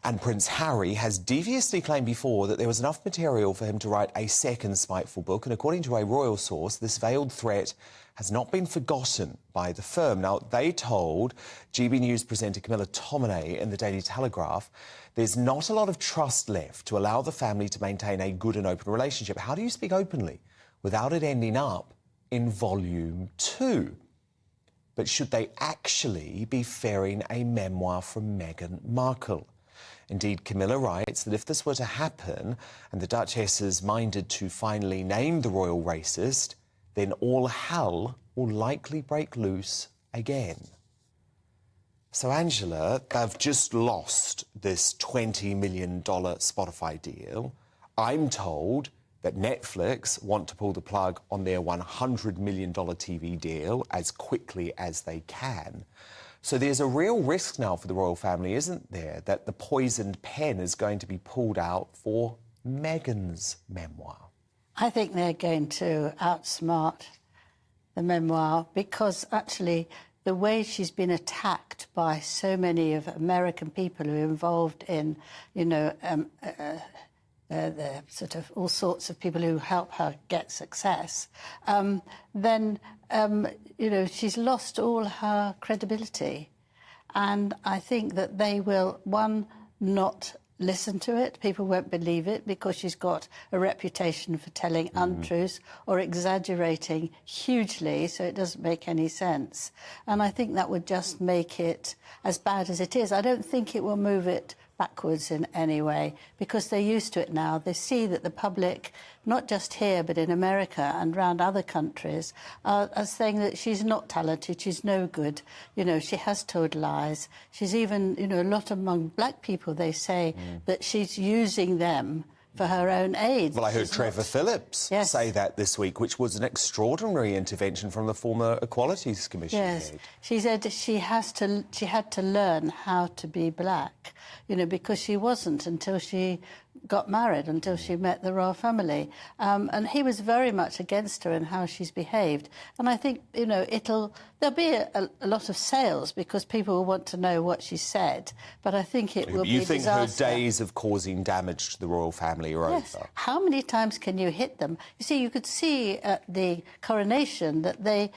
And Prince Harry has deviously claimed before that there was enough material for him to write a second spiteful book. And according to a royal source, this veiled threat has not been forgotten by the firm. Now, they told GB News presenter Camilla Tominey in the Daily Telegraph there's not a lot of trust left to allow the family to maintain a good and open relationship. How do you speak openly without it ending up in Volume 2? But should they actually be fearing a memoir from Meghan Markle? Indeed, Camilla writes that if this were to happen and the Duchess is minded to finally name the royal racist, then all hell will likely break loose again. So, Angela, they've just lost this $20 million Spotify deal. I'm told that Netflix want to pull the plug on their $100 million TV deal as quickly as they can. So there's a real risk now for the royal family, isn't there, that the poisoned pen is going to be pulled out for Meghan's memoir? I think they're going to outsmart the memoir because actually the way she's been attacked by so many of American people who are involved in, the sort of all sorts of people who help her get success, then, she's lost all her credibility. And I think that they will, one, not listen to it. People won't believe it because she's got a reputation for telling untruths or exaggerating hugely, so it doesn't make any sense. And I think that would just make it as bad as it is. I don't think it will move it backwards in any way because they're used to it now. They see that the public, not just here but in America and around other countries, are saying that she's not talented, she's no good, she has told lies. She's even, a lot among black people, they say that she's using them for her own aid. Well, I heard Trevor Phillips say that this week, which was an extraordinary intervention from the former Equalities Commission. Yes, she said she had to learn how to be black, because she wasn't until she got married, until she met the royal family. And he was very much against her and how she's behaved. And I think, there'll be a lot of sales because people will want to know what she said. But I think it will be a disaster. You think her days of causing damage to the royal family are over? How many times can you hit them? You see, you could see at the coronation that they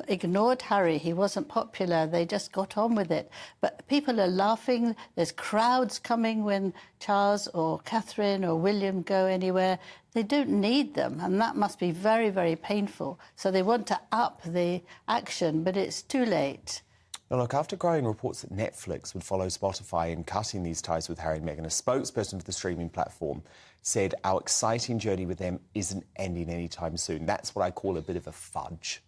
ignored Harry. He wasn't popular. They just got on with it. But people are laughing. There's crowds coming when Charles or Catherine or William go anywhere. They don't need them, and that must be very, very painful. So they want to up the action, but it's too late. Now, look, after growing reports that Netflix would follow Spotify in cutting these ties with Harry and Meghan, a spokesperson for the streaming platform said our exciting journey with them isn't ending anytime soon. That's what I call a bit of a fudge.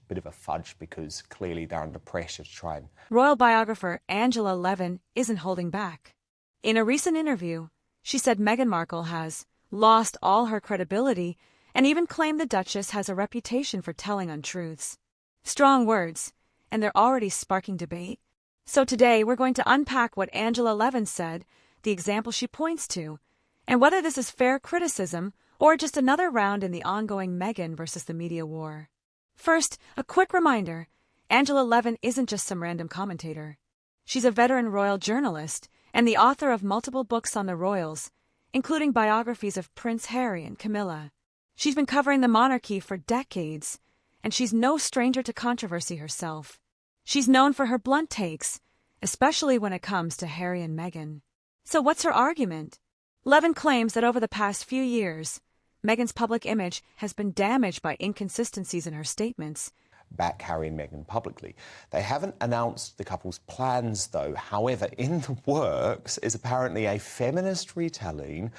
Because clearly they're under pressure to try and... Royal biographer Angela Levin isn't holding back. In a recent interview, she said Meghan Markle has lost all her credibility and even claimed the Duchess has a reputation for telling untruths. Strong words, and they're already sparking debate. So today we're going to unpack what Angela Levin said, the example she points to, and whether this is fair criticism or just another round in the ongoing Meghan versus the media war. First, a quick reminder, Angela Levin isn't just some random commentator. She's a veteran royal journalist and the author of multiple books on the royals, including biographies of Prince Harry and Camilla. She's been covering the monarchy for decades, and she's no stranger to controversy herself. She's known for her blunt takes, especially when it comes to Harry and Meghan. So what's her argument? Levin claims that over the past few years, Meghan's public image has been damaged by inconsistencies in her statements. Back Harry and Meghan publicly. They haven't announced the couple's plans, though. However, in the works is apparently a feminist retelling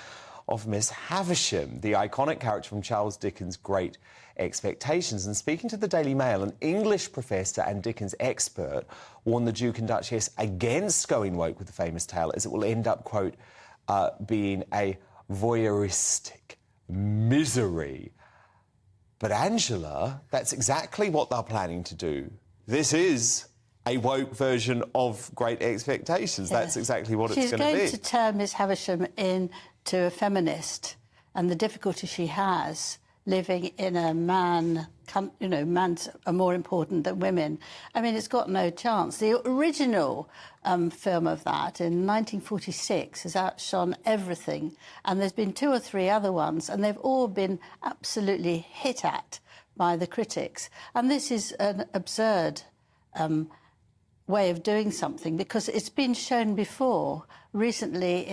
of Miss Havisham, the iconic character from Charles Dickens' Great Expectations. And speaking to the Daily Mail, an English professor and Dickens expert warned the Duke and Duchess against going woke with the famous tale, as it will end up, quote, being a voyeuristic misery. But Angela, that's exactly what they're planning to do. This is a woke version of Great Expectations. Yeah. That's exactly what it's going to be. She's going to turn Miss Havisham into a feminist, and the difficulty she has living in a men are more important than women. I mean, it's got no chance. The original film of that in 1946 has outshone everything, and there's been 2 or 3 other ones, and they've all been absolutely hit at by the critics. And this is an absurd way of doing something, because it's been shown before recently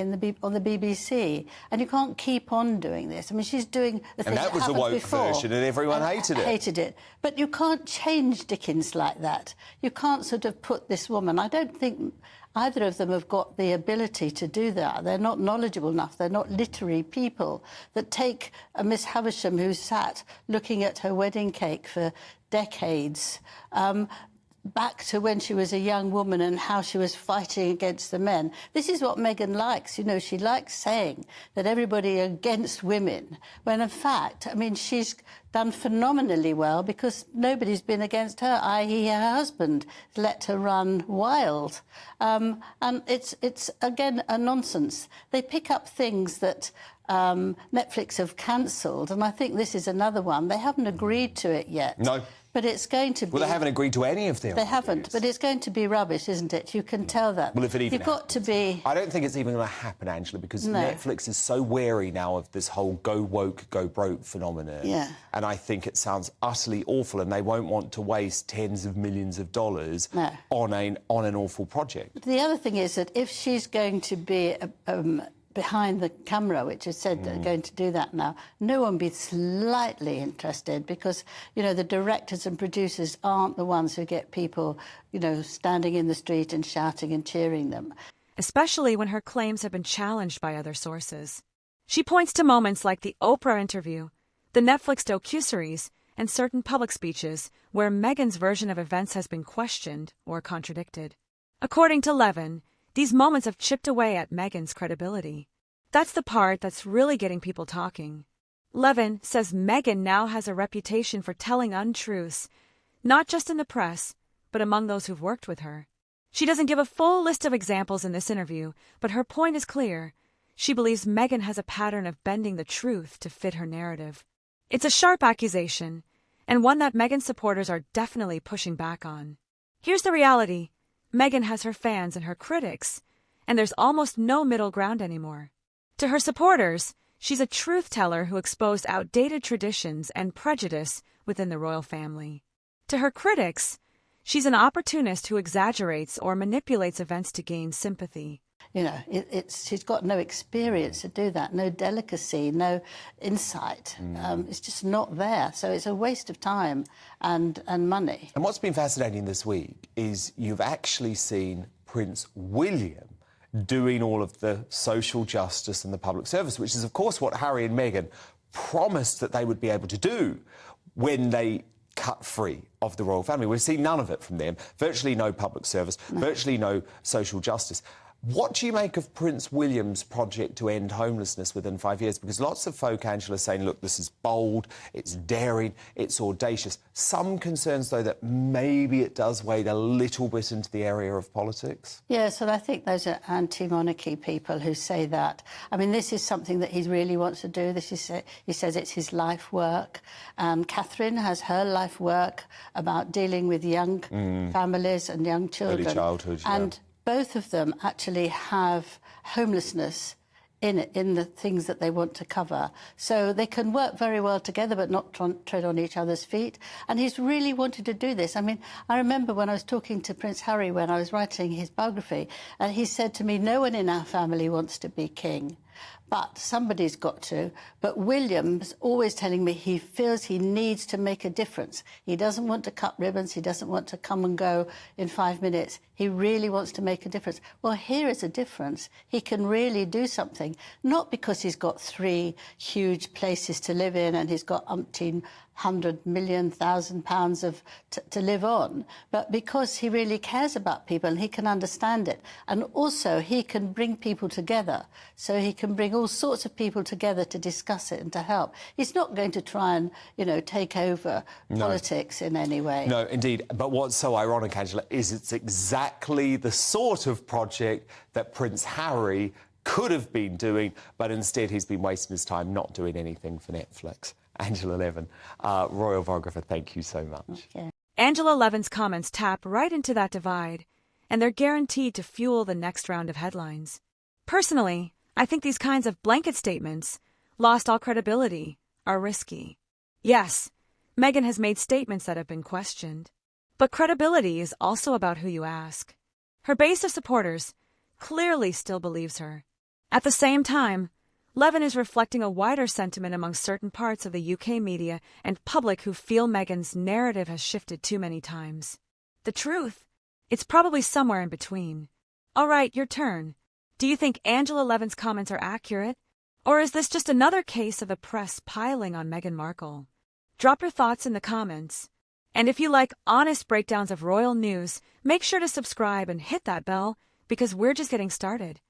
on the BBC, and you can't keep on doing this. I mean, she's doing the thing And that was the woke version, and everyone hated it. But you can't change Dickens like that. You can't sort of put this woman... I don't think either of them have got the ability to do that. They're not knowledgeable enough. They're not literary people that take a Miss Havisham who sat looking at her wedding cake for decades, back to when she was a young woman and how she was fighting against the men. This is what Meghan likes. You know, she likes saying that everybody against women, when in fact, I mean, she's done phenomenally well because nobody's been against her, i.e. her husband let her run wild. And it's again, a nonsense. They pick up things that Netflix have cancelled, and I think this is another one. They haven't agreed to it yet. No. But it's going to be... Well, they haven't agreed to any of them. They haven't, but it's going to be rubbish, isn't it? You can tell that. Well, if it even You've got to be... I don't think it's even going to happen, Angela, because No. Netflix is so wary now of this whole go woke, go broke phenomenon. Yeah. And I think it sounds utterly awful, and they won't want to waste tens of millions of dollars No. on an awful project. The other thing is that if she's going to be behind the camera, which is said they're going to do that now, no one be slightly interested, because, you know, the directors and producers aren't the ones who get people, you know, standing in the street and shouting and cheering them. Especially when her claims have been challenged by other sources. She points to moments like the Oprah interview, the Netflix docuseries, and certain public speeches where Meghan's version of events has been questioned or contradicted. According to Levin, these moments have chipped away at Meghan's credibility. That's the part that's really getting people talking. Levin says Meghan now has a reputation for telling untruths, not just in the press, but among those who've worked with her. She doesn't give a full list of examples in this interview, but her point is clear. She believes Meghan has a pattern of bending the truth to fit her narrative. It's a sharp accusation, and one that Meghan's supporters are definitely pushing back on. Here's the reality. Meghan has her fans and her critics, and there's almost no middle ground anymore. To her supporters, she's a truth-teller who exposed outdated traditions and prejudice within the royal family. To her critics, she's an opportunist who exaggerates or manipulates events to gain sympathy. You know, she's got no experience to do that, no delicacy, no insight. It's just not there. So it's a waste of time and money. And what's been fascinating this week is you've actually seen Prince William doing all of the social justice and the public service, which is, of course, what Harry and Meghan promised that they would be able to do when they cut free of the royal family. We've seen none of it from them. Virtually no public service, virtually no social justice. What do you make of Prince William's project to end homelessness within 5 years? Because lots of folk, Angela, are saying, look, this is bold, it's daring, it's audacious. Some concerns, though, that maybe it does wade a little bit into the area of politics? Yes, and I think those are anti-monarchy people who say that. I mean, this is something that he really wants to do. He says it's his life work. Catherine has her life work about dealing with young families and young children. Early childhood, yeah. And both of them actually have homelessness in the things that they want to cover. So they can work very well together but not tread on each other's feet. And he's really wanted to do this. I mean, I remember when I was talking to Prince Harry when I was writing his biography, and he said to me, no one in our family wants to be king. But somebody's got to. But William's always telling me he feels he needs to make a difference. He doesn't want to cut ribbons. He doesn't want to come and go in 5 minutes. He really wants to make a difference. Well, here is a difference. He can really do something, not because he's got 3 huge places to live in and he's got umpteen £100,000,000 to live on, but because he really cares about people and he can understand it. And also he can bring people together. So he can bring all sorts of people together to discuss it and to help. He's not going to try and, you know, take over politics in any way. No, indeed. But what's so ironic, Angela, is it's exactly the sort of project that Prince Harry could have been doing, but instead he's been wasting his time not doing anything for Netflix. Angela Levin, royal biographer, thank you so much. Yeah. Angela Levin's comments tap right into that divide, and they're guaranteed to fuel the next round of headlines. Personally, I think these kinds of blanket statements, lost all credibility, are risky. Yes, Meghan has made statements that have been questioned. But credibility is also about who you ask. Her base of supporters clearly still believes her. At the same time, Levin is reflecting a wider sentiment among certain parts of the UK media and public who feel Meghan's narrative has shifted too many times. The truth? It's probably somewhere in between. All right, your turn. Do you think Angela Levin's comments are accurate? Or is this just another case of the press piling on Meghan Markle? Drop your thoughts in the comments. And if you like honest breakdowns of royal news, make sure to subscribe and hit that bell because we're just getting started.